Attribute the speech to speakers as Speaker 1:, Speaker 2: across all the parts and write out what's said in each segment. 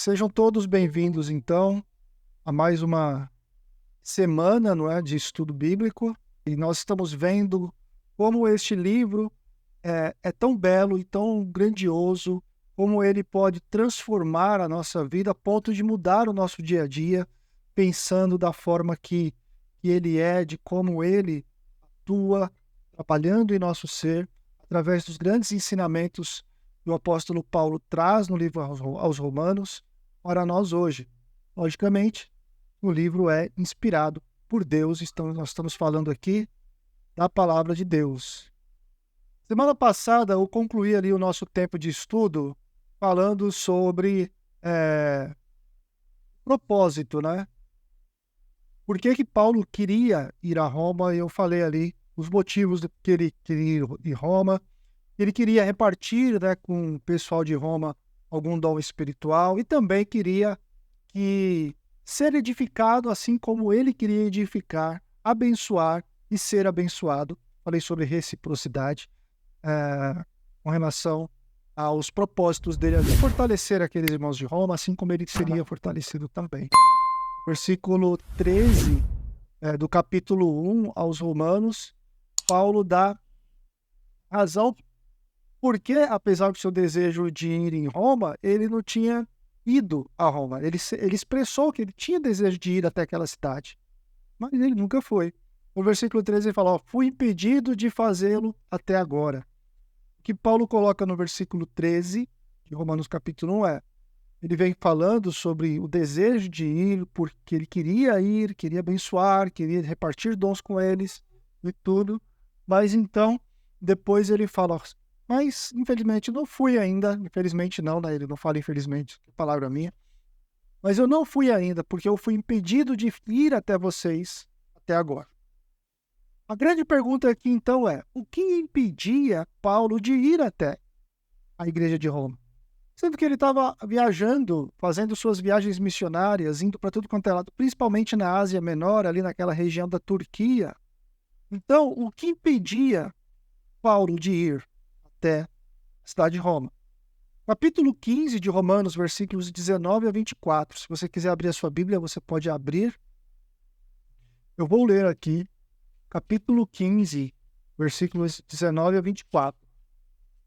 Speaker 1: Sejam todos bem-vindos, então, a mais uma semana, não é, de estudo bíblico. E nós estamos vendo como este livro é tão belo e tão grandioso, como ele pode transformar a nossa vida a ponto de mudar o nosso dia a dia, pensando da forma que ele é, de como ele atua, trabalhando em nosso ser, através dos grandes ensinamentos que o apóstolo Paulo traz no livro aos Romanos, para nós hoje. Logicamente, o livro é inspirado por Deus, nós estamos falando aqui da palavra de Deus. Semana passada eu concluí ali o nosso tempo de estudo falando sobre propósito, né? Por que Paulo queria ir a Roma? Eu falei ali os motivos que ele queria ir em Roma. Ele queria repartir, né, com o pessoal de Roma algum dom espiritual e também queria ser edificado assim como ele queria edificar, abençoar e ser abençoado. Falei sobre reciprocidade com relação aos propósitos dele de fortalecer aqueles irmãos de Roma, assim como ele seria fortalecido também. Versículo 13 do capítulo 1 aos Romanos, Paulo dá razão porque, apesar do seu desejo de ir em Roma, ele não tinha ido a Roma. Ele expressou que ele tinha desejo de ir até aquela cidade, mas ele nunca foi. No versículo 13 ele fala, fui impedido de fazê-lo até agora. O que Paulo coloca no versículo 13 de Romanos capítulo 1 ele vem falando sobre o desejo de ir, porque ele queria ir, queria abençoar, queria repartir dons com eles e tudo, mas então, depois ele fala, mas infelizmente não fui ainda, infelizmente não, né? Ele não fala infelizmente, que palavra minha, mas eu não fui ainda, porque eu fui impedido de ir até vocês até agora. A grande pergunta aqui então o que impedia Paulo de ir até a igreja de Roma? Sendo que ele estava viajando, fazendo suas viagens missionárias, indo para tudo quanto é lado, principalmente na Ásia Menor, ali naquela região da Turquia. Então, o que impedia Paulo de ir até a cidade de Roma? Capítulo 15 de Romanos, versículos 19 a 24. Se você quiser abrir a sua Bíblia, você pode abrir. Eu vou ler aqui, capítulo 15, versículos 19 a 24.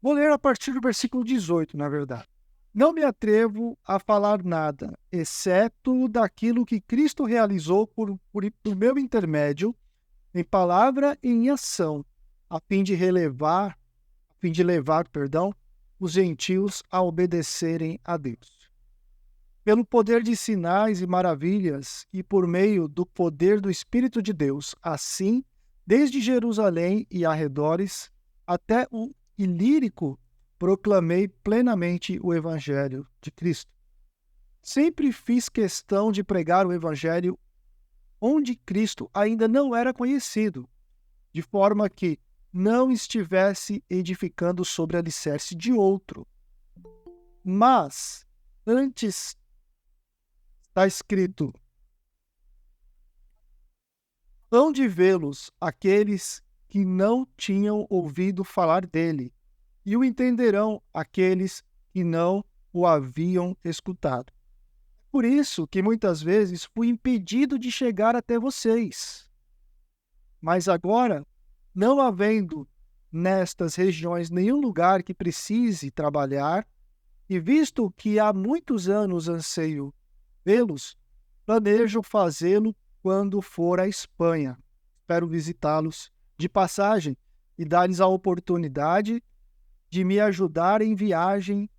Speaker 1: Vou ler a partir do versículo 18, na verdade. Não me atrevo a falar nada, exceto daquilo que Cristo realizou por meu intermédio, em palavra e em ação, a fim de levar, os gentios a obedecerem a Deus. Pelo poder de sinais e maravilhas e por meio do poder do Espírito de Deus, assim, desde Jerusalém e arredores, até o Ilírico, proclamei plenamente o Evangelho de Cristo. Sempre fiz questão de pregar o Evangelho onde Cristo ainda não era conhecido, de forma que não estivesse edificando sobre alicerce de outro. Mas, antes está escrito, hão de vê-los aqueles que não tinham ouvido falar dele, e o entenderão aqueles que não o haviam escutado. Por isso que muitas vezes fui impedido de chegar até vocês. Mas agora, não havendo nestas regiões nenhum lugar que precise trabalhar, e visto que há muitos anos anseio vê-los, planejo fazê-lo quando for à Espanha. Espero visitá-los de passagem e dar-lhes a oportunidade de me ajudar em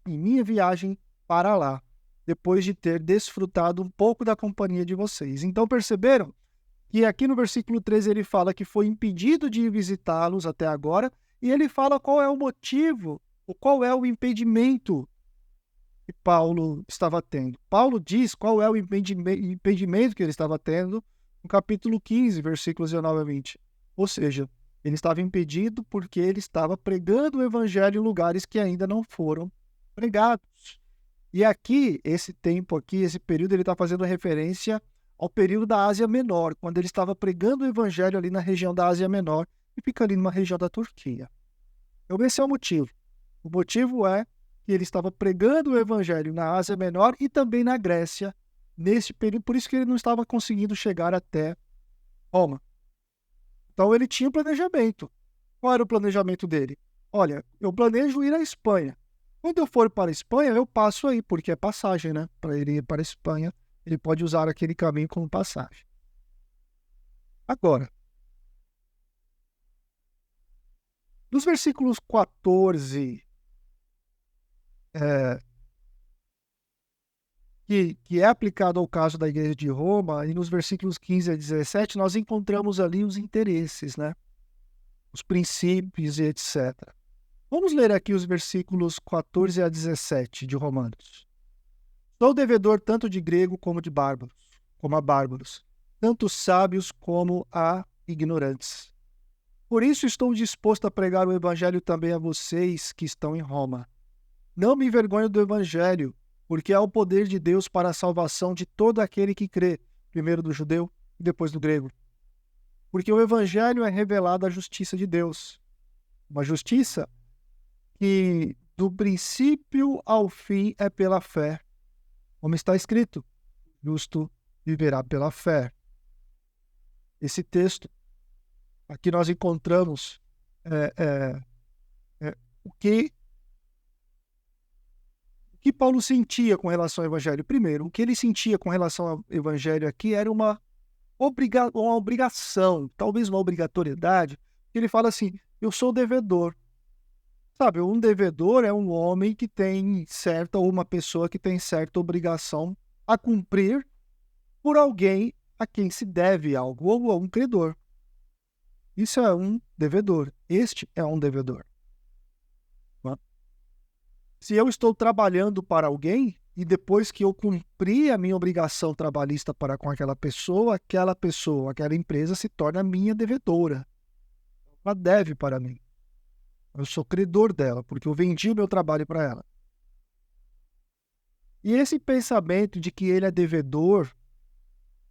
Speaker 1: minha viagem para lá, depois de ter desfrutado um pouco da companhia de vocês. Então perceberam que aqui no versículo 13 ele fala que foi impedido de visitá-los até agora, e ele fala qual é o motivo, ou qual é o impedimento que Paulo estava tendo. Paulo diz qual é o impedimento que ele estava tendo no capítulo 15, versículos 19 a 20. Ou seja, ele estava impedido porque ele estava pregando o evangelho em lugares que ainda não foram pregados. E aqui, esse período, ele está fazendo referência ao período da Ásia Menor, quando ele estava pregando o evangelho ali na região da Ásia Menor e fica ali numa região da Turquia. Então, esse é o motivo. O motivo é que ele estava pregando o evangelho na Ásia Menor e também na Grécia, nesse período, por isso que ele não estava conseguindo chegar até Roma. Então ele tinha um planejamento. Qual era o planejamento dele? Olha, eu planejo ir à Espanha. Quando eu for para a Espanha, eu passo aí, porque é passagem, né? Para ele ir para a Espanha, ele pode usar aquele caminho como passagem. Agora, nos versículos 14, que é aplicado ao caso da igreja de Roma, e nos versículos 15 a 17, nós encontramos ali os interesses, né? Os princípios e etc. Vamos ler aqui os versículos 14 a 17 de Romanos. Sou devedor tanto de grego como de bárbaros, como a bárbaros, tanto sábios como a ignorantes. Por isso estou disposto a pregar o evangelho também a vocês que estão em Roma. Não me envergonho do evangelho, porque é o poder de Deus para a salvação de todo aquele que crê, primeiro do judeu e depois do grego. Porque o evangelho é revelado a justiça de Deus, uma justiça que do princípio ao fim é pela fé. Como está escrito, justo viverá pela fé. Esse texto, aqui nós encontramos o que Paulo sentia com relação ao evangelho. Primeiro, o que ele sentia com relação ao evangelho aqui era uma obrigação, talvez uma obrigatoriedade. Ele fala assim, eu sou devedor. Sabe, um devedor é um homem que tem certa, ou uma pessoa que tem certa obrigação a cumprir por alguém a quem se deve algo, ou a um credor. Isso é um devedor. Este é um devedor. Se eu estou trabalhando para alguém, e depois que eu cumpri a minha obrigação trabalhista para com aquela pessoa, aquela empresa se torna minha devedora. Ela deve para mim. Eu sou credor dela, porque eu vendi o meu trabalho para ela. E esse pensamento de que ele é devedor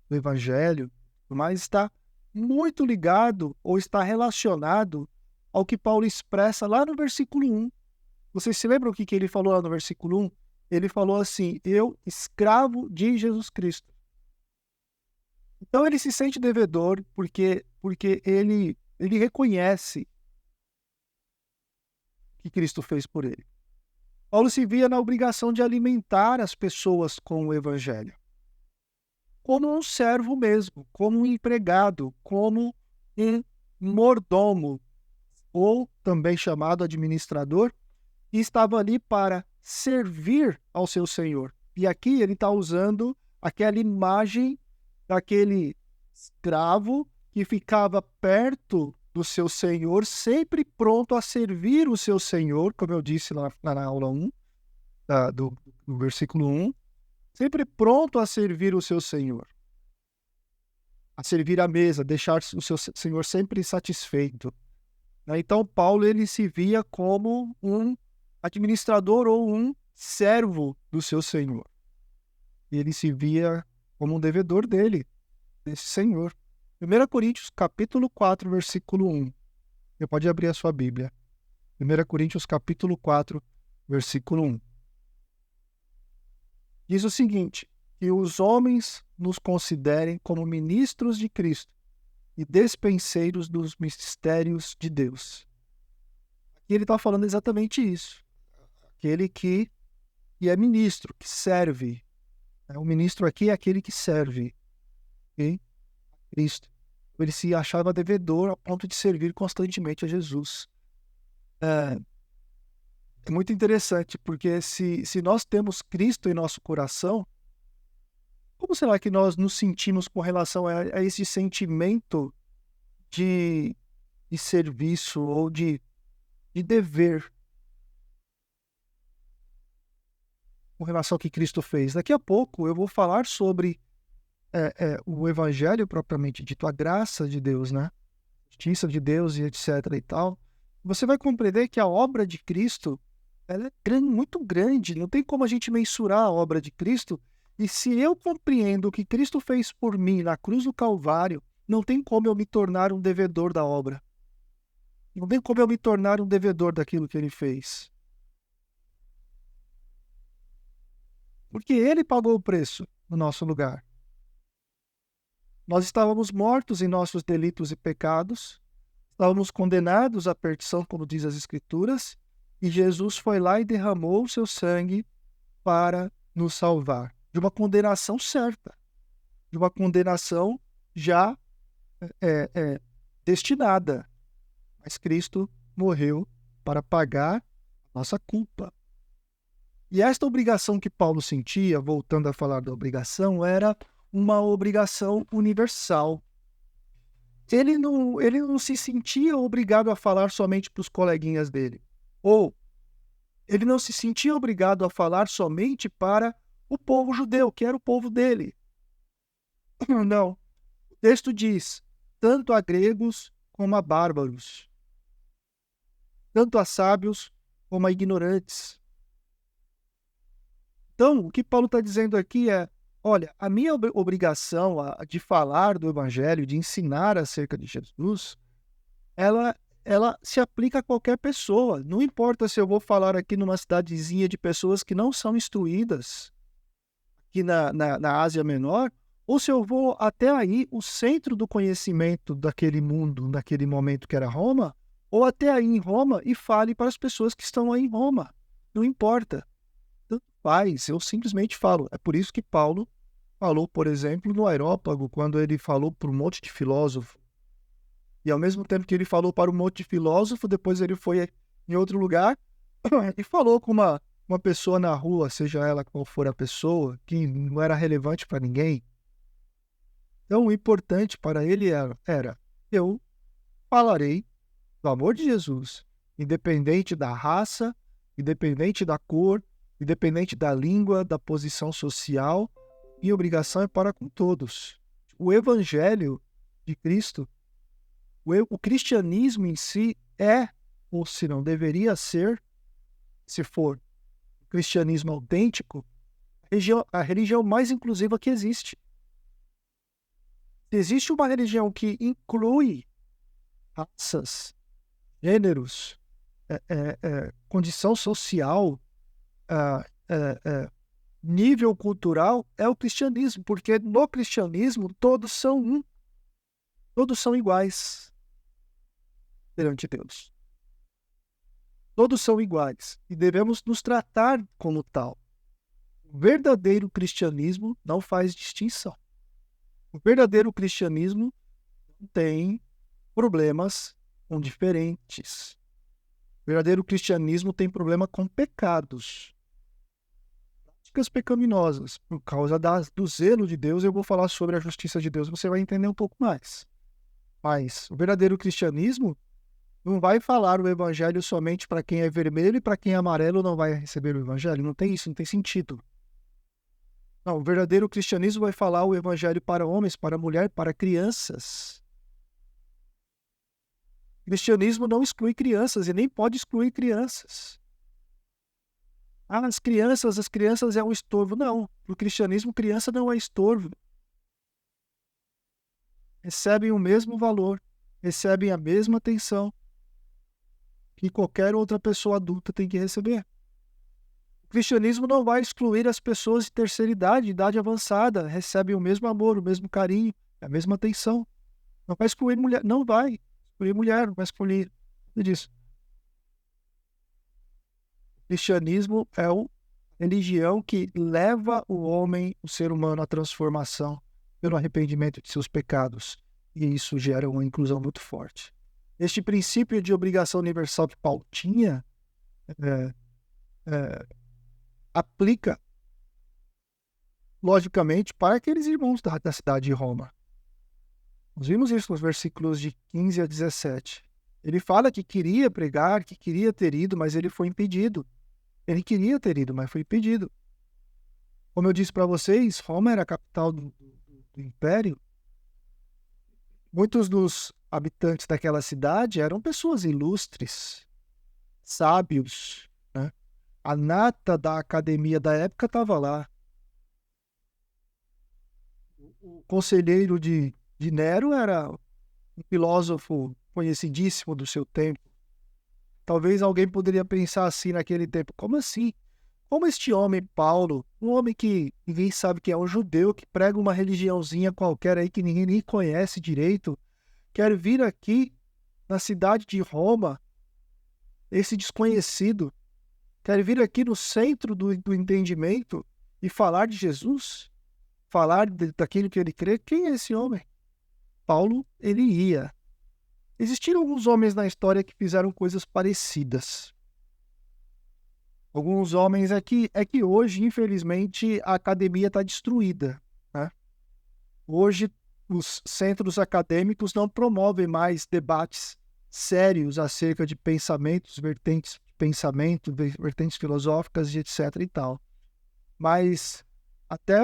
Speaker 1: do evangelho, mas está muito ligado ou está relacionado ao que Paulo expressa lá no versículo 1. Vocês se lembram o que ele falou lá no versículo 1? Ele falou assim, eu, escravo de Jesus Cristo. Então ele se sente devedor porque ele reconhece que Cristo fez por ele. Paulo se via na obrigação de alimentar as pessoas com o evangelho. Como um servo mesmo, como um empregado, como um mordomo, ou também chamado administrador, e estava ali para servir ao seu senhor. E aqui ele está usando aquela imagem daquele escravo que ficava perto do seu senhor, sempre pronto a servir o seu senhor, como eu disse lá na aula 1, do versículo 1, sempre pronto a servir o seu senhor, a servir à mesa, deixar o seu senhor sempre satisfeito. Então Paulo ele se via como um administrador ou um servo do seu senhor. E ele se via como um devedor desse senhor. 1 Coríntios capítulo 4, versículo 1. Você pode abrir a sua Bíblia. 1 Coríntios capítulo 4, versículo 1. Diz o seguinte, que os homens nos considerem como ministros de Cristo e despenseiros dos mistérios de Deus. Aqui ele está falando exatamente isso. Aquele que é ministro, que serve. O ministro aqui é aquele que serve. Okay? Cristo. Ele se achava devedor a ponto de servir constantemente a Jesus. É muito interessante, porque se nós temos Cristo em nosso coração, como será que nós nos sentimos com relação a esse sentimento de serviço ou de dever com relação ao que Cristo fez? Daqui a pouco eu vou falar sobre o evangelho propriamente dito, a graça de Deus, né? Justiça de Deus e etc. e tal. Você vai compreender que a obra de Cristo ela é muito grande, não tem como a gente mensurar a obra de Cristo. E se eu compreendo o que Cristo fez por mim na cruz do Calvário, não tem como eu me tornar um devedor da obra. Não tem como eu me tornar um devedor daquilo que ele fez. Porque ele pagou o preço no nosso lugar. Nós estávamos mortos em nossos delitos e pecados, estávamos condenados à perdição, como diz as Escrituras, e Jesus foi lá e derramou o seu sangue para nos salvar. De uma condenação certa, de uma condenação já destinada. Mas Cristo morreu para pagar a nossa culpa. E esta obrigação que Paulo sentia, voltando a falar da obrigação, era uma obrigação universal. Ele não se sentia obrigado a falar somente para os coleguinhas dele. Ou ele não se sentia obrigado a falar somente para o povo judeu, que era o povo dele. Não. O texto diz, tanto a gregos como a bárbaros, tanto a sábios como a ignorantes. Então, o que Paulo está dizendo aqui é, olha, a minha obrigação de falar do Evangelho, de ensinar acerca de Jesus, ela se aplica a qualquer pessoa. Não importa se eu vou falar aqui numa cidadezinha de pessoas que não são instruídas, aqui na Ásia Menor, ou se eu vou até aí, o centro do conhecimento daquele mundo, naquele momento que era Roma, ou até aí em Roma e fale para as pessoas que estão aí em Roma. Não importa. Tanto faz, eu simplesmente falo. É por isso que Paulo falou, por exemplo, no Areópago, quando ele falou para um monte de filósofo. E ao mesmo tempo que ele falou para um monte de filósofo, depois ele foi em outro lugar e falou com uma pessoa na rua, seja ela qual for a pessoa, que não era relevante para ninguém. Então, o importante para ele era eu falarei do amor de Jesus, independente da raça, independente da cor, independente da língua, da posição social, e obrigação é para com todos. O Evangelho de Cristo, o cristianismo em si é, ou se não deveria ser, se for o cristianismo autêntico, a religião mais inclusiva que existe. Se existe uma religião que inclui raças, gêneros, condição social, nível cultural, é o cristianismo, porque no cristianismo todos são todos são iguais perante Deus. Todos são iguais e devemos nos tratar como tal. O verdadeiro cristianismo não faz distinção. O verdadeiro cristianismo não tem problemas com diferentes. O verdadeiro cristianismo tem problema com pecados. Práticas pecaminosas. Por causa do zelo de Deus, eu vou falar sobre a justiça de Deus, você vai entender um pouco mais. Mas o verdadeiro cristianismo não vai falar o evangelho somente para quem é vermelho e para quem é amarelo não vai receber o evangelho. Não tem isso, não tem sentido. Não, o verdadeiro cristianismo vai falar o evangelho para homens, para mulher, para crianças. O cristianismo não exclui crianças e nem pode excluir crianças. As crianças é um estorvo. Não, no cristianismo criança não é estorvo. Recebem o mesmo valor, recebem a mesma atenção que qualquer outra pessoa adulta tem que receber. O cristianismo não vai excluir as pessoas de terceira idade, idade avançada, recebem o mesmo amor, o mesmo carinho, a mesma atenção. Não vai excluir mulher, não vai excluir mulher, não vai excluir nada disso. O cristianismo é a religião que leva o homem, o ser humano, à transformação pelo arrependimento de seus pecados. E isso gera uma inclusão muito forte. Este princípio de obrigação universal que Paulo tinha aplica, logicamente, para aqueles irmãos da cidade de Roma. Nós vimos isso nos versículos de 15 a 17. Ele fala que queria pregar, que queria ter ido, mas ele foi impedido. Ele queria ter ido, mas foi impedido. Como eu disse para vocês, Roma era a capital do império. Muitos dos habitantes daquela cidade eram pessoas ilustres, sábios, né? A nata da academia da época estava lá. O conselheiro de Nero era um filósofo conhecidíssimo do seu tempo. Talvez alguém poderia pensar assim naquele tempo, como assim? como este homem, Paulo, um homem que ninguém sabe que é um judeu, que prega uma religiãozinha qualquer aí que ninguém nem conhece direito, quer vir aqui na cidade de Roma, esse desconhecido, quer vir aqui no centro do entendimento e falar de Jesus? Falar daquilo que ele crê? Quem é esse homem? Paulo, ele ia. Existiram alguns homens na história que fizeram coisas parecidas. Alguns homens é que hoje, infelizmente, a academia está destruída, né? Hoje, os centros acadêmicos não promovem mais debates sérios acerca de pensamentos, vertentes de pensamento, vertentes filosóficas e etc. e tal. Mas até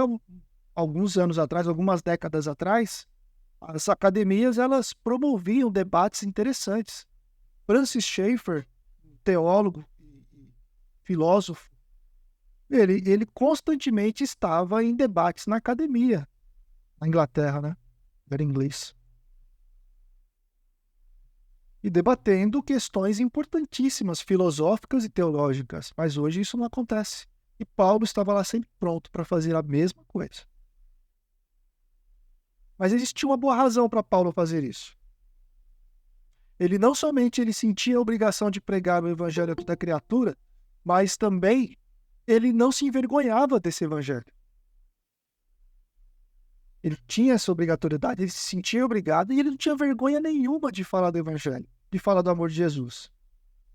Speaker 1: alguns anos atrás, algumas décadas atrás, as academias elas promoviam debates interessantes. Francis Schaeffer, teólogo, filósofo, ele constantemente estava em debates na academia, na Inglaterra, né? Era inglês. E debatendo questões importantíssimas, filosóficas e teológicas. Mas hoje isso não acontece. E Paulo estava lá sempre pronto para fazer a mesma coisa. Mas existia uma boa razão para Paulo fazer isso. Ele não somente ele sentia a obrigação de pregar o evangelho a toda criatura, mas também ele não se envergonhava desse evangelho. Ele tinha essa obrigatoriedade, ele se sentia obrigado e ele não tinha vergonha nenhuma de falar do evangelho, de falar do amor de Jesus.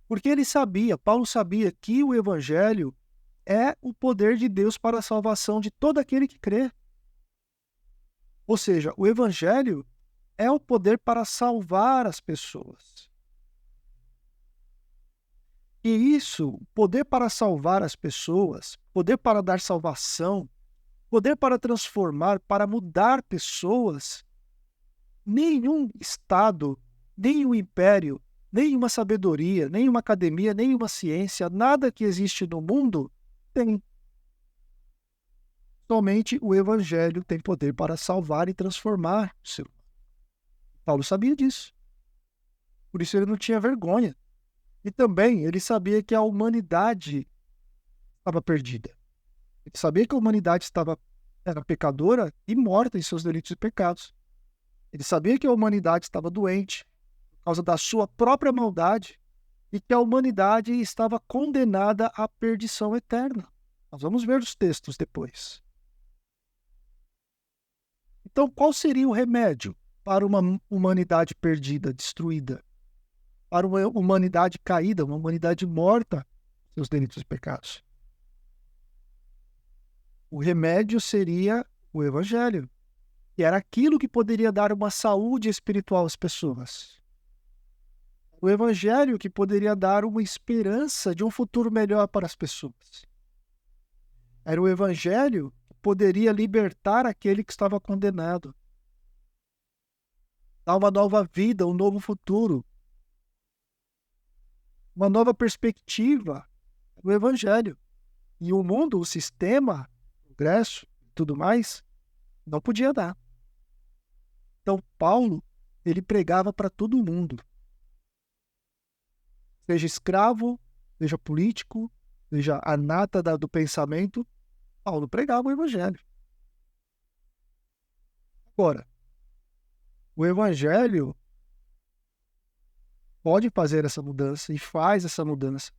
Speaker 1: Porque ele sabia, Paulo sabia que o evangelho é o poder de Deus para a salvação de todo aquele que crê. Ou seja, o evangelho é o poder para salvar as pessoas. E isso, poder para salvar as pessoas, poder para dar salvação, poder para transformar, para mudar pessoas, nenhum Estado, nenhum império, nenhuma sabedoria, nenhuma academia, nenhuma ciência, nada que existe no mundo tem. Somente o Evangelho tem poder para salvar e transformar o ser humano. Paulo sabia disso. Por isso ele não tinha vergonha. E também ele sabia que a humanidade estava perdida. Ele sabia que a humanidade era pecadora e morta em seus delitos e pecados. Ele sabia que a humanidade estava doente por causa da sua própria maldade e que a humanidade estava condenada à perdição eterna. Nós vamos ver os textos depois. Então, qual seria o remédio para uma humanidade perdida, destruída? Para uma humanidade caída, uma humanidade morta, seus delitos e pecados? O remédio seria o Evangelho, que era aquilo que poderia dar uma saúde espiritual às pessoas. O Evangelho que poderia dar uma esperança de um futuro melhor para as pessoas. Era o Evangelho que poderia libertar aquele que estava condenado. Dar uma nova vida, um novo futuro. Uma nova perspectiva. O Evangelho. E o mundo, o sistema, o progresso e tudo mais, não podia dar. Então, Paulo, ele pregava para todo mundo. Seja escravo, seja político, seja a nata do pensamento, Paulo pregava o Evangelho. Agora, o Evangelho pode fazer essa mudança e faz essa mudança.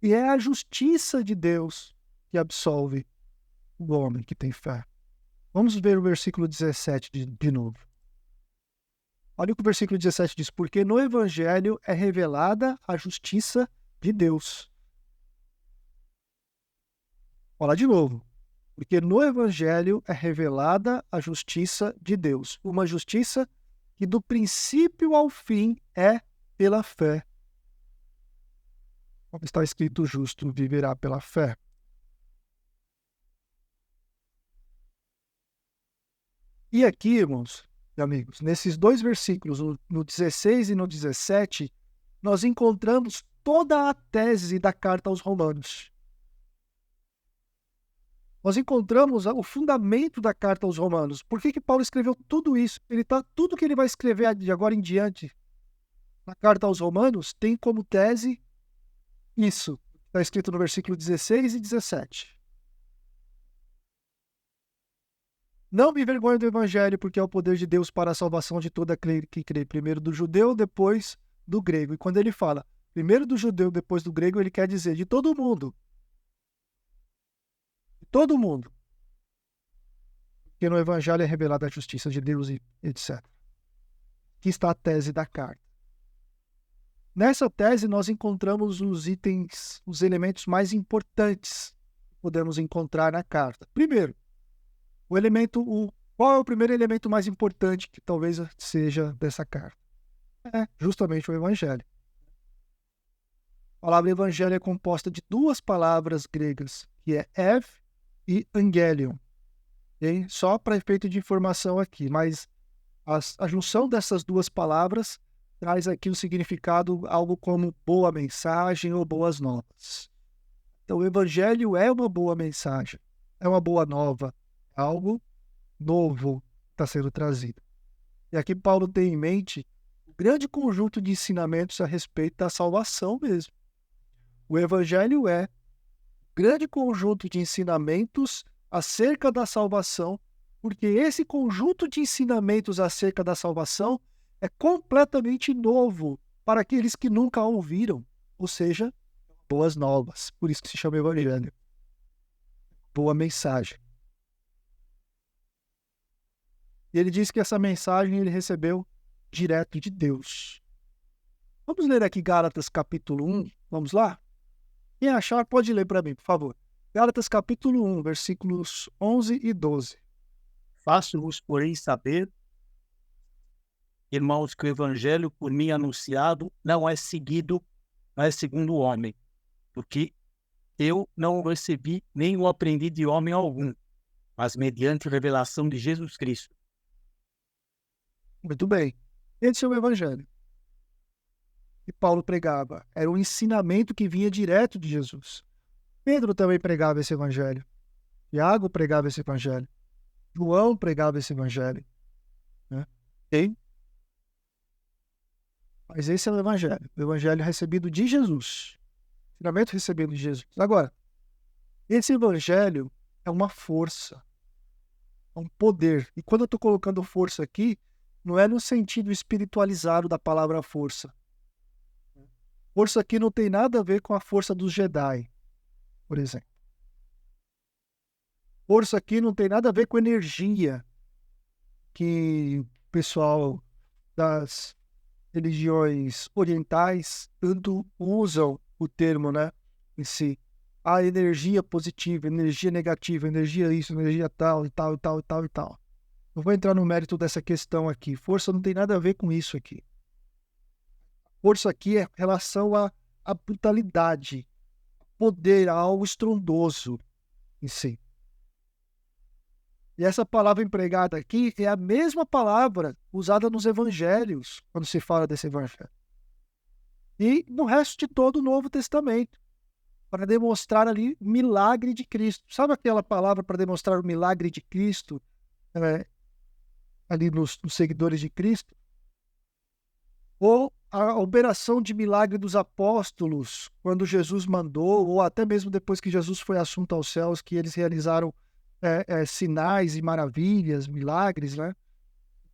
Speaker 1: E é a justiça de Deus que absolve o homem que tem fé. Vamos ver o versículo 17 de novo. Olha o que o versículo 17 diz. Porque no Evangelho é revelada a justiça de Deus. Olha de novo. Porque no Evangelho é revelada a justiça de Deus. Uma justiça que do princípio ao fim é pela fé. Como está escrito, o justo viverá pela fé. E aqui, irmãos e amigos, nesses dois versículos, no 16 e no 17, nós encontramos toda a tese da carta aos Romanos. Nós encontramos o fundamento da carta aos Romanos. Por que Paulo escreveu tudo isso? Tudo que ele vai escrever de agora em diante na carta aos Romanos tem como tese isso que Está escrito no versículo 16 e 17. Não me envergonho do evangelho, porque é o poder de Deus para a salvação de todo aquele que crê, primeiro do judeu, depois do grego. E quando ele fala primeiro do judeu, depois do grego, ele quer dizer de todo mundo. De todo mundo. Porque no evangelho é revelada a justiça de Deus e etc. Aqui está a tese da carta. Nessa tese, nós encontramos os itens, os elementos mais importantes que podemos encontrar na carta. Primeiro, qual é o primeiro elemento mais importante que talvez seja dessa carta? É justamente o evangelho. A palavra evangelho é composta de duas palavras gregas, que é ev e angelion. Okay? Só para efeito de informação aqui, mas a junção dessas duas palavras traz aqui o significado algo como boa mensagem ou boas novas. Então, o evangelho é uma boa mensagem, é uma boa nova, algo novo está sendo trazido. E aqui Paulo tem em mente um grande conjunto de ensinamentos a respeito da salvação mesmo. O evangelho é um grande conjunto de ensinamentos acerca da salvação, porque esse conjunto de ensinamentos acerca da salvação é completamente novo para aqueles que nunca ouviram, ou seja, boas novas. Por isso que se chama evangelho. Boa mensagem. E ele diz que essa mensagem ele recebeu direto de Deus. Vamos ler aqui Gálatas capítulo 1. Vamos lá? Quem achar pode ler para mim, por favor. Gálatas capítulo 1, versículos 11 e 12.
Speaker 2: Faço-vos, porém, saber, irmãos, que o evangelho por mim anunciado não é segundo o homem, porque eu não o recebi nem o aprendi de homem algum, mas mediante a revelação de Jesus Cristo.
Speaker 1: Muito bem. Esse é o evangelho que Paulo pregava. Era um ensinamento que vinha direto de Jesus. Pedro também pregava esse evangelho. Tiago pregava esse evangelho. João pregava esse evangelho. Né? Okay? Mas esse é o evangelho recebido de Jesus. Ensinamento recebido de Jesus. Agora, esse evangelho é uma força, é um poder. E quando eu estou colocando força aqui, não é no sentido espiritualizado da palavra força. Força aqui não tem nada a ver com a força dos Jedi, por exemplo. Força aqui não tem nada a ver com energia, que o pessoal das religiões orientais tanto usam o termo, né, em si. A energia positiva, energia negativa, energia isso, energia tal, e tal, e tal, e tal, e tal. Não vou entrar no mérito dessa questão aqui. Força não tem nada a ver com isso aqui. Força aqui é em relação à brutalidade, poder, a algo estrondoso em si. E essa palavra empregada aqui é a mesma palavra usada nos evangelhos, quando se fala desse evangelho. E no resto de todo o Novo Testamento, para demonstrar ali o milagre de Cristo. Sabe aquela palavra para demonstrar o milagre de Cristo, ali nos seguidores de Cristo? Ou a operação de milagre dos apóstolos, quando Jesus mandou, ou até mesmo depois que Jesus foi assunto aos céus, que eles realizaram sinais e maravilhas, milagres, né?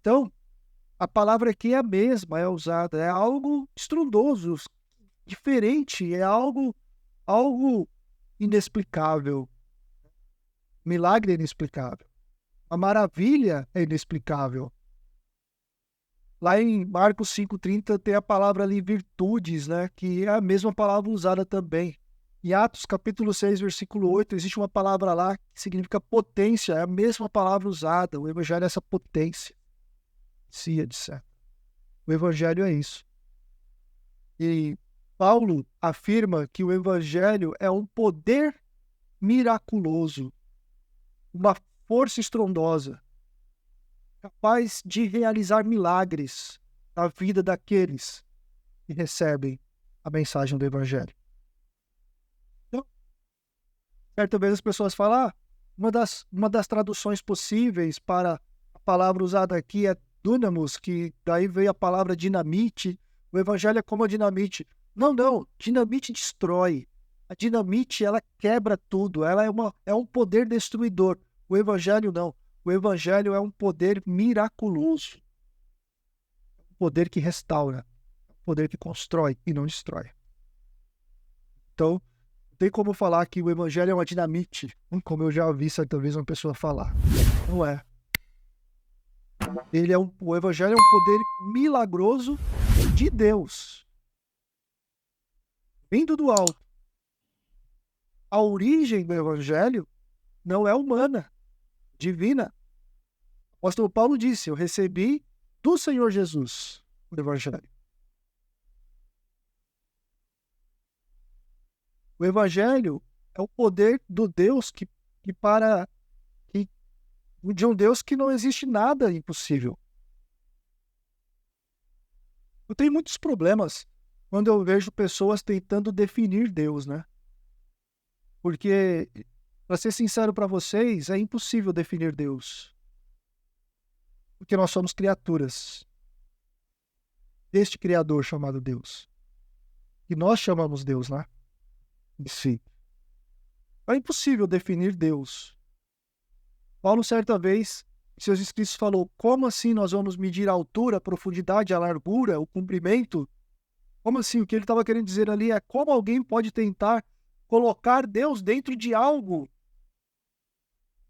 Speaker 1: Então, a palavra aqui é a mesma, é usada, é algo estrondoso, diferente, é algo inexplicável. Milagre é inexplicável. A maravilha é inexplicável. Lá em Marcos 5,30 tem a palavra ali virtudes, né? Que é a mesma palavra usada também. Em Atos capítulo 6, versículo 8, existe uma palavra lá que significa potência, é a mesma palavra usada. O evangelho é essa potência. Se etc. O evangelho é isso. E Paulo afirma que o evangelho é um poder miraculoso, uma força estrondosa, capaz de realizar milagres na vida daqueles que recebem a mensagem do evangelho. Então, certa vez as pessoas falam, uma das traduções possíveis para a palavra usada aqui é dunamis, que daí veio a palavra dinamite. O evangelho é como a dinamite. Não, dinamite destrói. A dinamite, ela quebra tudo, ela é um poder destruidor. O evangelho não. O evangelho é um poder miraculoso. Um poder que restaura, um poder que constrói e não destrói. Então, não tem como falar que o evangelho é uma dinamite, como eu já ouvi certa vez uma pessoa falar. Não é. O evangelho é um poder milagroso de Deus, vindo do alto. A origem do evangelho não é humana, divina. O apóstolo Paulo disse: eu recebi do Senhor Jesus o evangelho. O evangelho é o poder do Deus de um Deus que não existe nada impossível. Eu tenho muitos problemas quando eu vejo pessoas tentando definir Deus, né? Porque, para ser sincero para vocês, é impossível definir Deus. Porque nós somos criaturas deste Criador chamado Deus. E nós chamamos Deus, né? Em si. É impossível definir Deus. Paulo, certa vez, em seus escritos falou: como assim nós vamos medir a altura, a profundidade, a largura, o comprimento? Como assim? O que ele estava querendo dizer ali é como alguém pode tentar colocar Deus dentro de algo,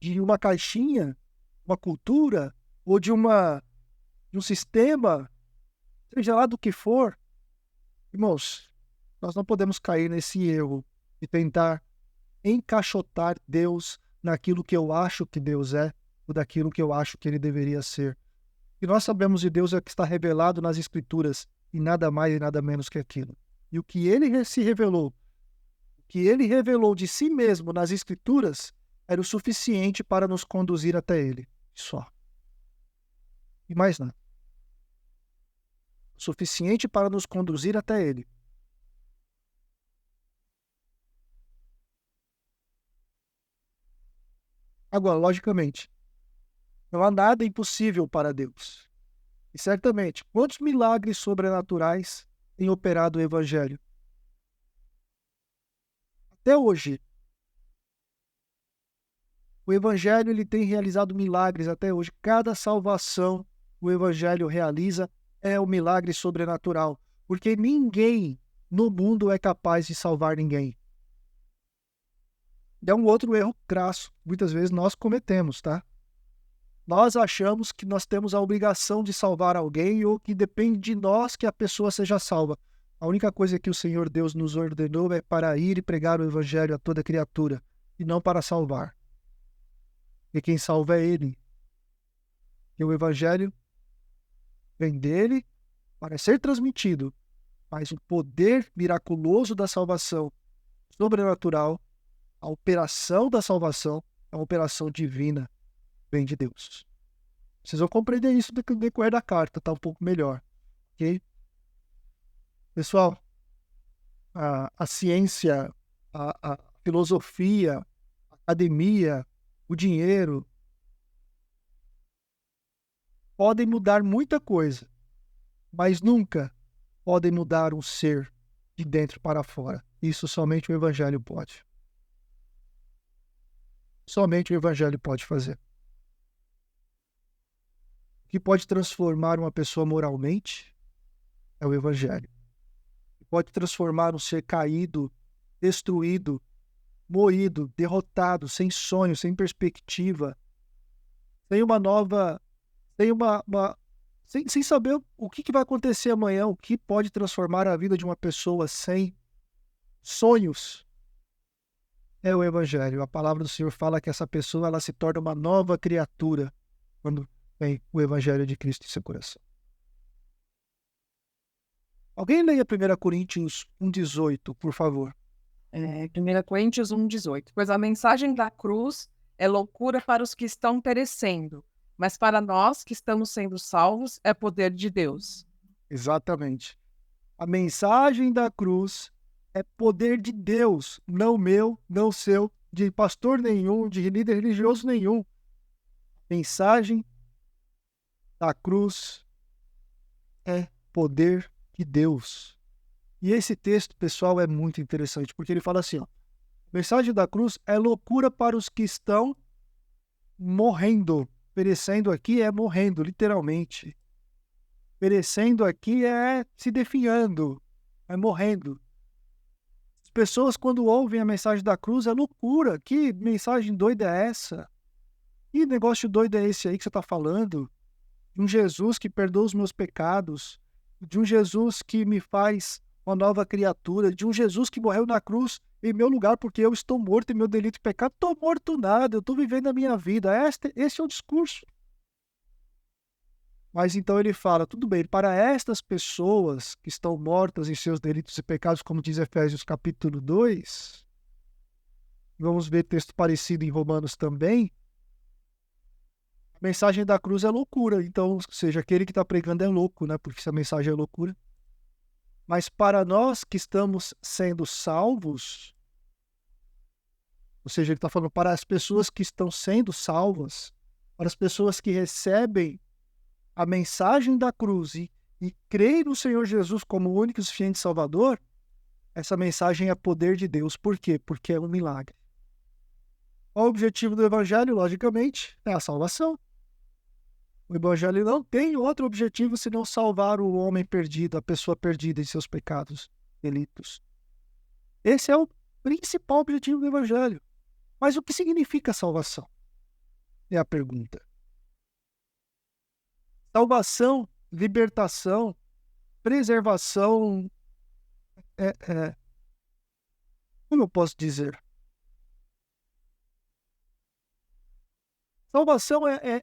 Speaker 1: de uma caixinha, uma cultura, ou de um sistema, seja lá do que for. Irmãos, nós não podemos cair nesse erro de tentar encaixotar Deus naquilo que eu acho que Deus é, ou daquilo que eu acho que ele deveria ser. O que nós sabemos de Deus é o que está revelado nas Escrituras, e nada mais e nada menos que aquilo. E o que ele se revelou, o que ele revelou de si mesmo nas Escrituras, era o suficiente para nos conduzir até ele. Só. E mais nada. O suficiente para nos conduzir até ele. Agora, logicamente, não há nada impossível para Deus. E certamente, quantos milagres sobrenaturais tem operado o Evangelho? Até hoje, o Evangelho ele tem realizado milagres até hoje. Cada salvação o Evangelho realiza é um milagre sobrenatural. Porque ninguém no mundo é capaz de salvar ninguém. É um outro erro crasso, muitas vezes nós cometemos, tá? Nós achamos que nós temos a obrigação de salvar alguém ou que depende de nós que a pessoa seja salva. A única coisa que o Senhor Deus nos ordenou é para ir e pregar o Evangelho a toda criatura, e não para salvar. E quem salva é Ele. E o Evangelho vem dele para ser transmitido, mas o poder miraculoso da salvação, sobrenatural, a operação da salvação é uma operação divina, vem de Deus. Vocês vão compreender isso no decorrer da carta, tá um pouco melhor, ok? Pessoal, a ciência, a filosofia, a academia, o dinheiro, podem mudar muita coisa, mas nunca podem mudar um ser de dentro para fora. Isso somente o Evangelho pode. Somente o Evangelho pode fazer. O que pode transformar uma pessoa moralmente é o Evangelho. O que pode transformar um ser caído, destruído, moído, derrotado, sem sonho, sem perspectiva, sem uma nova, sem saber o que vai acontecer amanhã, o que pode transformar a vida de uma pessoa sem sonhos, é o Evangelho. A palavra do Senhor fala que essa pessoa ela se torna uma nova criatura quando tem o Evangelho de Cristo em seu coração. Alguém leia 1 Coríntios 1,18, por favor.
Speaker 3: 1 Coríntios 1,18. Pois a mensagem da cruz é loucura para os que estão perecendo, mas para nós que estamos sendo salvos é poder de Deus.
Speaker 1: Exatamente. A mensagem da cruz é poder de Deus, não meu, não seu, de pastor nenhum, de líder religioso nenhum. A mensagem da cruz é poder de Deus. E esse texto, pessoal, é muito interessante, porque ele fala assim, ó, a mensagem da cruz é loucura para os que estão morrendo. Perecendo aqui é morrendo, literalmente. Perecendo aqui é se definhando, é morrendo. As pessoas, quando ouvem a mensagem da cruz, é loucura. Que mensagem doida é essa? Que negócio doido é esse aí que você está falando? De um Jesus que perdoa os meus pecados, de um Jesus que me faz uma nova criatura, de um Jesus que morreu na cruz em meu lugar porque eu estou morto em meu delito e pecado. Estou morto nada, eu estou vivendo a minha vida. Esse é o discurso. Mas então ele fala, tudo bem, para estas pessoas que estão mortas em seus delitos e pecados, como diz Efésios capítulo 2, vamos ver texto parecido em Romanos também, a mensagem da cruz é loucura. Então, ou seja, aquele que está pregando é louco, né? Porque essa mensagem é loucura. Mas para nós que estamos sendo salvos, ou seja, ele está falando para as pessoas que estão sendo salvas, para as pessoas que recebem a mensagem da cruz e creem no Senhor Jesus como o único e suficiente Salvador, essa mensagem é poder de Deus. Por quê? Porque é um milagre. O objetivo do Evangelho, logicamente, é a salvação. O Evangelho não tem outro objetivo senão salvar o homem perdido, a pessoa perdida em seus pecados, delitos. Esse é o principal objetivo do Evangelho. Mas o que significa salvação? É a pergunta. Salvação, libertação, preservação, como eu posso dizer? Salvação é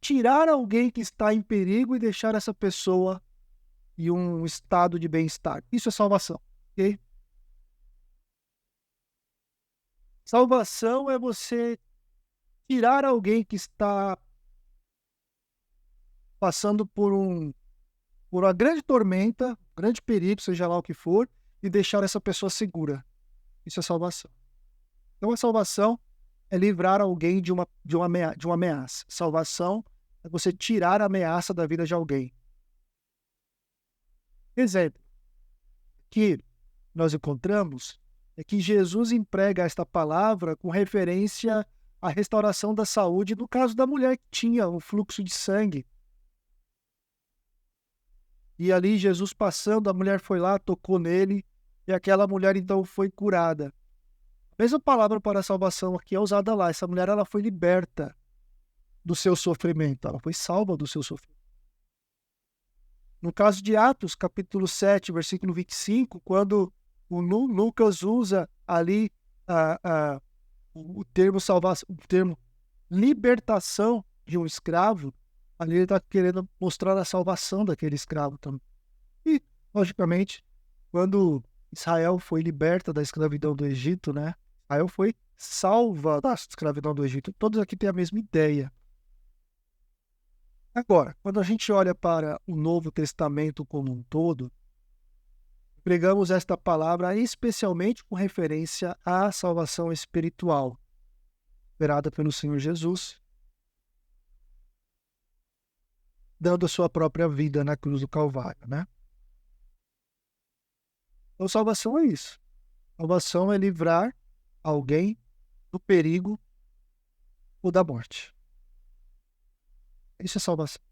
Speaker 1: tirar alguém que está em perigo e deixar essa pessoa em um estado de bem-estar. Isso é salvação, ok? Salvação é você tirar alguém que está passando por uma grande tormenta, grande perigo, seja lá o que for, e deixar essa pessoa segura. Isso é salvação. Então a salvação é livrar alguém de uma ameaça. Salvação é você tirar a ameaça da vida de alguém. Exemplo que nós encontramos é que Jesus emprega esta palavra com referência à restauração da saúde no caso da mulher que tinha um fluxo de sangue. E ali Jesus passando, a mulher foi lá, tocou nele, e aquela mulher então foi curada. A mesma palavra para a salvação aqui é usada lá. Essa mulher ela foi liberta do seu sofrimento, ela foi salva do seu sofrimento. No caso de Atos, capítulo 7, versículo 25, quando o Lucas usa ali o termo salvação, o termo libertação de um escravo, ali ele está querendo mostrar a salvação daquele escravo também. E, logicamente, quando Israel foi liberta da escravidão do Egito, né? Israel foi salva da escravidão do Egito. Todos aqui têm a mesma ideia. Agora, quando a gente olha para o Novo Testamento como um todo, pregamos esta palavra especialmente com referência à salvação espiritual, operada pelo Senhor Jesus, dando a sua própria vida na cruz do Calvário, né? Então, salvação é isso. Salvação é livrar alguém do perigo ou da morte. Isso é salvação.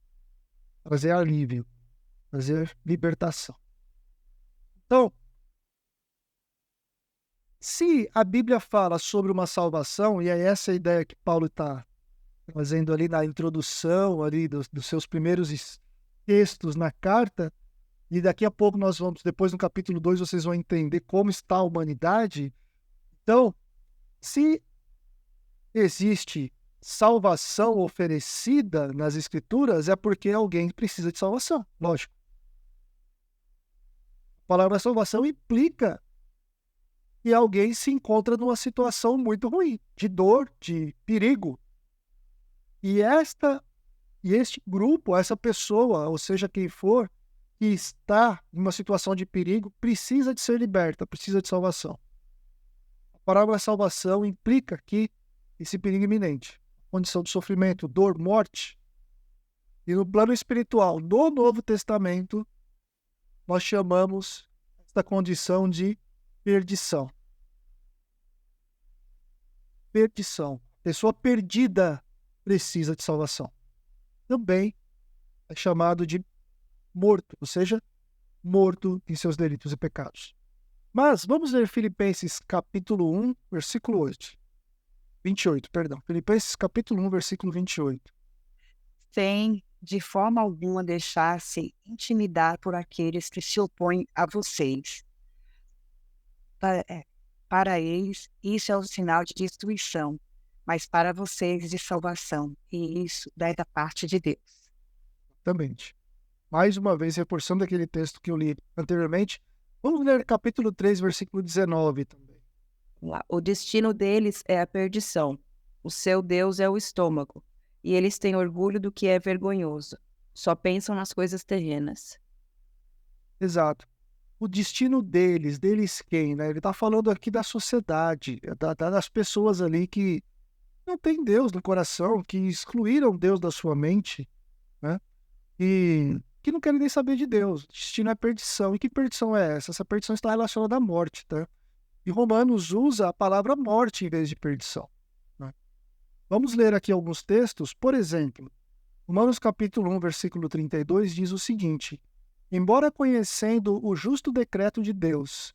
Speaker 1: Trazer alívio, trazer libertação. Então, se a Bíblia fala sobre uma salvação, e é essa a ideia que Paulo está trazendo ali na introdução ali dos seus primeiros textos na carta, e daqui a pouco nós vamos, depois no capítulo 2, vocês vão entender como está a humanidade. Então, se existe salvação oferecida nas Escrituras, é porque alguém precisa de salvação, lógico. A palavra salvação implica que alguém se encontra numa situação muito ruim, de dor, de perigo. E este grupo, essa pessoa, ou seja, quem for, que está em uma situação de perigo, precisa de ser liberta, precisa de salvação. A palavra salvação implica que esse perigo iminente, condição de sofrimento, dor, morte. E no plano espiritual, no Novo Testamento, nós chamamos esta condição de perdição. Perdição. Pessoa perdida precisa de salvação. Também é chamado de morto, ou seja, morto em seus delitos e pecados. Mas vamos ler Filipenses capítulo 1, versículo 28, perdão. Filipenses capítulo 1, versículo 28.
Speaker 4: Sem, de forma alguma, deixar-se intimidar por aqueles que se opõem a vocês. Para eles, isso é um sinal de destruição, mas para vocês de salvação, e isso é da parte de Deus.
Speaker 1: Exatamente. Mais uma vez, reforçando aquele texto que eu li anteriormente, vamos ler capítulo 3, versículo 19 também.
Speaker 5: O destino deles é a perdição. O seu Deus é o estômago. E eles têm orgulho do que é vergonhoso. Só pensam nas coisas terrenas.
Speaker 1: Exato. O destino deles quem, né? Ele está falando aqui da sociedade, das pessoas ali que não têm Deus no coração, que excluíram Deus da sua mente, né? E que não querem nem saber de Deus. O destino é perdição. E que perdição é essa? Essa perdição está relacionada à morte, tá? E Romanos usa a palavra morte em vez de perdição, né? Vamos ler aqui alguns textos. Por exemplo, Romanos capítulo 1, versículo 32 diz o seguinte: embora conhecendo o justo decreto de Deus,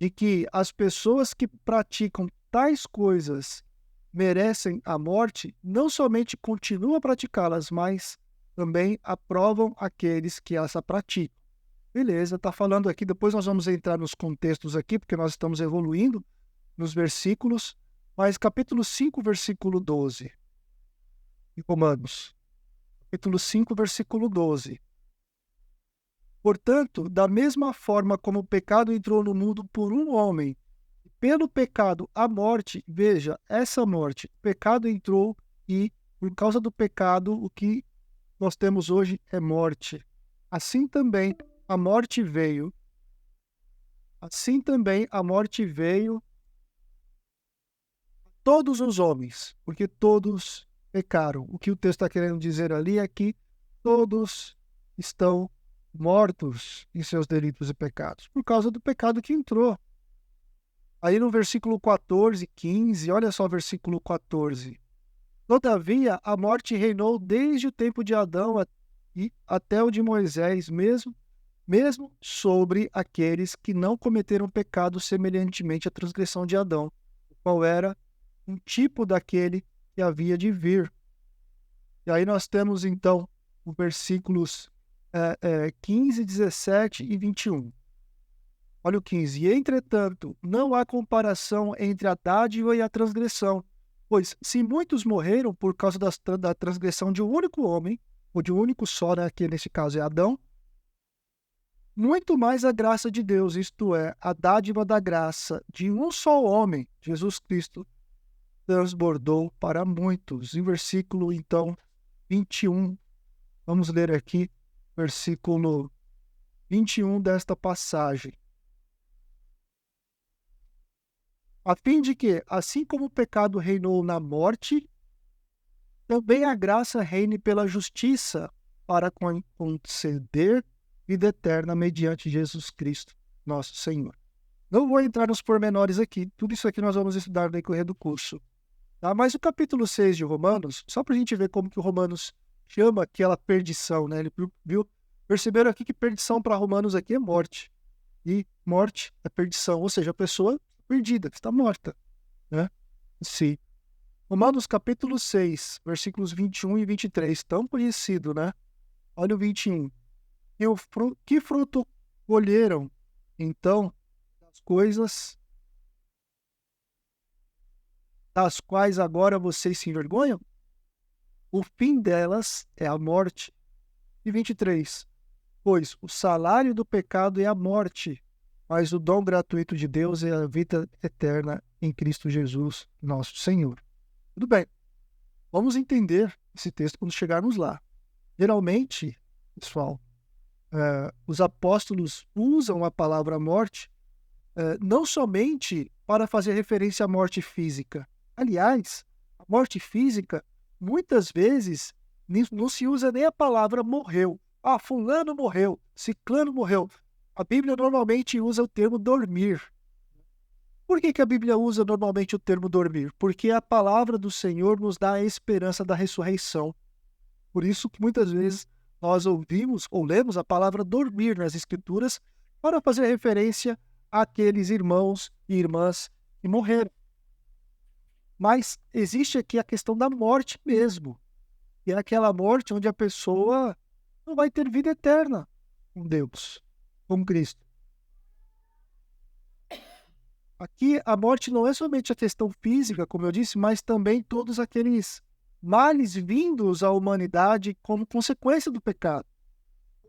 Speaker 1: de que as pessoas que praticam tais coisas merecem a morte, não somente continuam a praticá-las, mas também aprovam aqueles que essa praticam. Beleza, está falando aqui, depois nós vamos entrar nos contextos aqui, porque nós estamos evoluindo nos versículos, mas capítulo 5, versículo 12, em Romanos, capítulo 5, versículo 12. Portanto, da mesma forma como o pecado entrou no mundo por um homem, pelo pecado a morte, veja, essa morte, o pecado entrou e, por causa do pecado, o que nós temos hoje é morte. Assim também a morte veio a todos os homens, porque todos pecaram. O que o texto está querendo dizer ali é que todos estão mortos em seus delitos e pecados, por causa do pecado que entrou. Aí no versículo 14, 15, olha só o versículo 14. Todavia, a morte reinou desde o tempo de Adão e até o de Moisés, mesmo sobre aqueles que não cometeram pecado semelhantemente à transgressão de Adão, o qual era um tipo daquele que havia de vir. E aí nós temos então os versículos 15, 17 e 21. Olha o 15. E, entretanto, não há comparação entre a dádiva e a transgressão, pois se muitos morreram por causa da transgressão de um único homem, ou de um único só, né, que nesse caso é Adão, muito mais a graça de Deus, isto é, a dádiva da graça de um só homem, Jesus Cristo, transbordou para muitos. Em versículo, então, 21, vamos ler aqui, versículo 21 desta passagem. A fim de que, assim como o pecado reinou na morte, também a graça reine pela justiça para conceder vida eterna mediante Jesus Cristo, nosso Senhor. Não vou entrar nos pormenores aqui, tudo isso aqui nós vamos estudar no decorrer do curso. Tá? Mas o capítulo 6 de Romanos, só para a gente ver como que o Romanos chama aquela perdição, né? Ele perceberam aqui que perdição para Romanos aqui é morte. E morte é perdição, ou seja, a pessoa perdida, está morta, né? Sim. Romanos capítulo 6, versículos 21 e 23, tão conhecido, né? Olha o 21. Que fruto colheram, então, das coisas das quais agora vocês se envergonham? O fim delas é a morte. E 23. Pois o salário do pecado é a morte, mas o dom gratuito de Deus é a vida eterna em Cristo Jesus, nosso Senhor. Tudo bem. Vamos entender esse texto quando chegarmos lá. Geralmente, pessoal, os apóstolos usam a palavra morte não somente para fazer referência à morte física. Aliás, a morte física, muitas vezes, não se usa nem a palavra morreu. Ah, fulano morreu, ciclano morreu. A Bíblia normalmente usa o termo dormir. Por que a Bíblia usa normalmente o termo dormir? Porque a palavra do Senhor nos dá a esperança da ressurreição. Por isso que muitas vezes nós ouvimos ou lemos a palavra dormir nas Escrituras para fazer referência àqueles irmãos e irmãs que morreram. Mas existe aqui a questão da morte mesmo. E é aquela morte onde a pessoa não vai ter vida eterna com Deus, com Cristo. Aqui a morte não é somente a questão física, como eu disse, mas também todos aqueles males vindos à humanidade como consequência do pecado.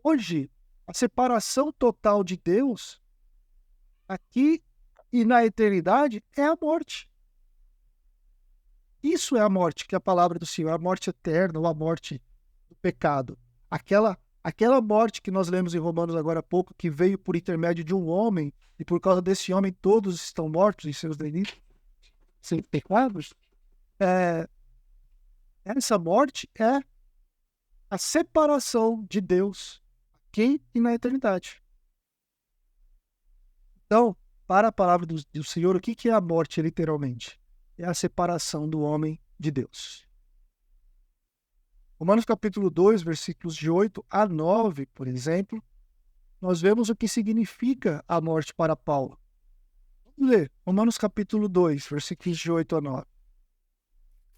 Speaker 1: Hoje, a separação total de Deus, aqui e na eternidade, é a morte. Isso é a morte, que é a palavra do Senhor, a morte eterna ou a morte do pecado. Aquela morte que nós lemos em Romanos agora há pouco, que veio por intermédio de um homem, e por causa desse homem todos estão mortos em seus delitos, sem pecados, essa morte é a separação de Deus aqui e na eternidade. Então, para a palavra do Senhor, o que é a morte literalmente? É a separação do homem de Deus. Romanos capítulo 2, versículos de 8 a 9, por exemplo, nós vemos o que significa a morte para Paulo. Vamos ler Romanos capítulo 2, versículos de 8 a 9.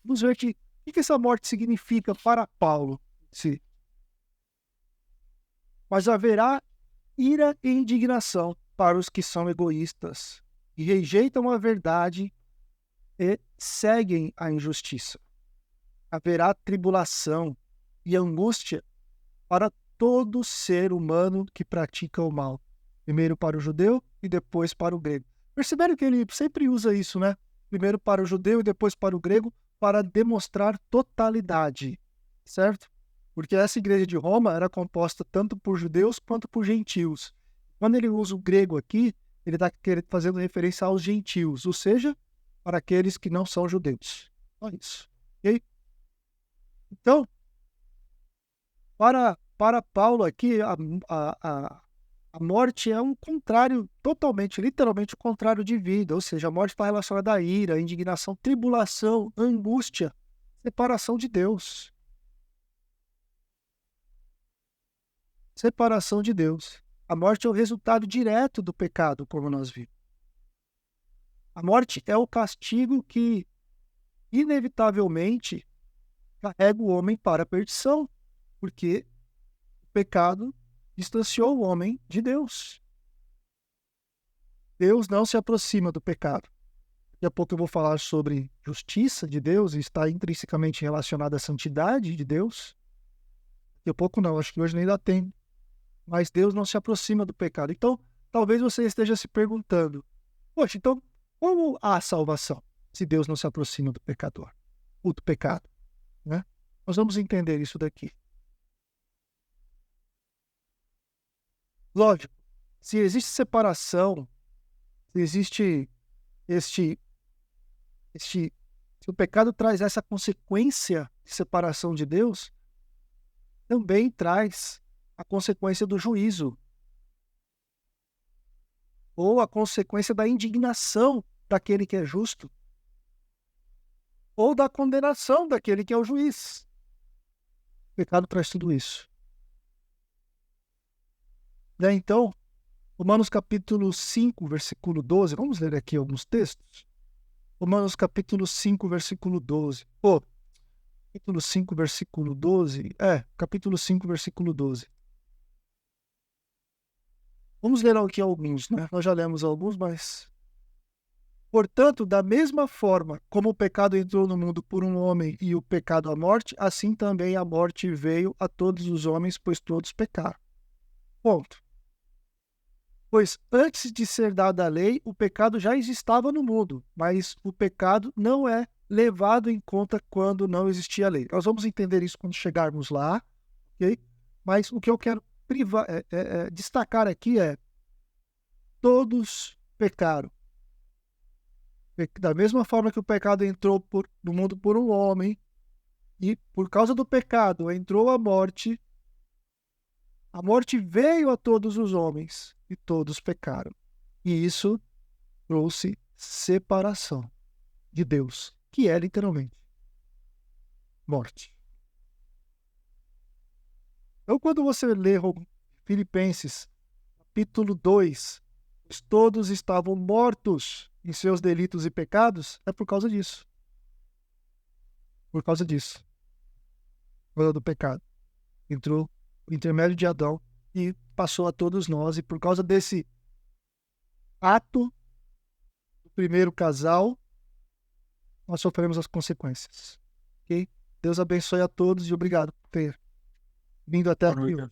Speaker 1: Vamos ver o que essa morte significa para Paulo. Sim. Mas haverá ira e indignação para os que são egoístas e rejeitam a verdade e seguem a injustiça. Haverá tribulação e angústia para todo ser humano que pratica o mal. Primeiro para o judeu e depois para o grego. Perceberam que ele sempre usa isso, né? Primeiro para o judeu e depois para o grego, para demonstrar totalidade, certo? Porque essa igreja de Roma era composta tanto por judeus quanto por gentios. Quando ele usa o grego aqui, ele está fazendo referência aos gentios, ou seja, para aqueles que não são judeus. Só isso. Ok? Então, para Paulo aqui, a morte é um contrário, totalmente, literalmente o contrário de vida. Ou seja, a morte está relacionada à ira, indignação, tribulação, angústia, separação de Deus. Separação de Deus. A morte é o resultado direto do pecado, como nós vimos. A morte é o castigo que, inevitavelmente, carrega o homem para a perdição, porque o pecado distanciou o homem de Deus. Deus não se aproxima do pecado. Daqui a pouco eu vou falar sobre justiça de Deus, e está intrinsecamente relacionada à santidade de Deus. Daqui a pouco não, acho que hoje nem dá tempo. Mas Deus não se aproxima do pecado. Então, talvez você esteja se perguntando, poxa, então, como há salvação se Deus não se aproxima do pecador, ou do pecado? Né? Nós vamos entender isso daqui. Lógico, se existe separação, se existe se o pecado traz essa consequência de separação de Deus, também traz a consequência do juízo, ou a consequência da indignação daquele que é justo, ou da condenação daquele que é o juiz. O pecado traz tudo isso. Então, Romanos capítulo 5, versículo 12, vamos ler aqui alguns textos. Romanos capítulo 5, versículo 12. Capítulo 5, versículo 12. Capítulo 5, versículo 12. Vamos ler aqui alguns, né? Nós já lemos alguns, mas... Portanto, da mesma forma como o pecado entrou no mundo por um homem e o pecado a morte, assim também a morte veio a todos os homens, pois todos pecaram. Ponto. Pois antes de ser dada a lei, o pecado já existava no mundo, mas o pecado não é levado em conta quando não existia a lei. Nós vamos entender isso quando chegarmos lá, ok? Mas o que eu quero destacar aqui é: todos pecaram. Da mesma forma que o pecado entrou no mundo por um homem, e por causa do pecado entrou a A morte veio a todos os homens e todos pecaram. E isso trouxe separação de Deus, que é literalmente morte. Então, quando você lê Filipenses, capítulo 2, todos estavam mortos em seus delitos e pecados, é por causa disso. Por causa disso. Por causa do pecado. Entrou o intermédio de Adão e passou a todos nós, e por causa desse ato do primeiro casal, nós sofremos as consequências. Ok? Deus abençoe a todos e obrigado por ter vindo até aqui hoje.